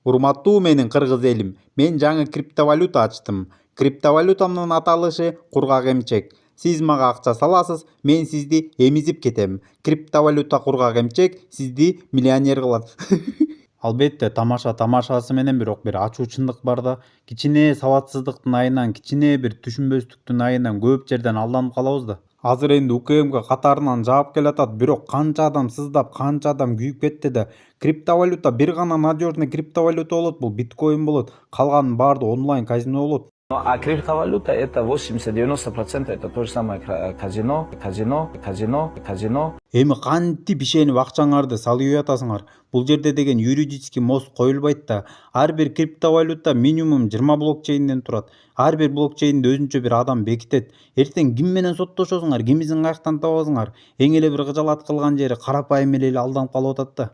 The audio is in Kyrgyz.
Урматтуу менин кыргыз элим, мен жаңы криптовалюта ачтым. Криптовалютамдын аталышы кургак эмчек. Сиз мага акча саласыз, мен сизди эмизип кетем. Криптовалюта кургак эмчек сизди миллионер кылат. Албетте тамашасы менен, бирок бир ачуучундук бар да. Кичине сабатсыздыктын айынан, кичине бир түшүнбөстүктүн айынан көп жерден алданып калабыз да. Азыр энди УКМК катарынан жаап келатат, бирок канча адам сыздап, канча адам күйүп кетти да. Криптовалюта бир гана надежный криптовалюта болот, бул биткоин болот. Калганын баары онлайн казино болот. А криптовалюта это 80-90% это то же самое казино. Эми кантип ишенип акчаңарды салып атасыңар? Бул жерде деген юридический мост коюлбайт да. Ар бир криптовалюта минимум 20 блокчейнден турат. Ар бир блокчейнди өзүнчө бир адам бекитет. Эртең ким менен соттошосуңар, кимизин каяктан табасыңар? Эң эле бир кыжалат кылган жери карапайым эле алданып калып атат да.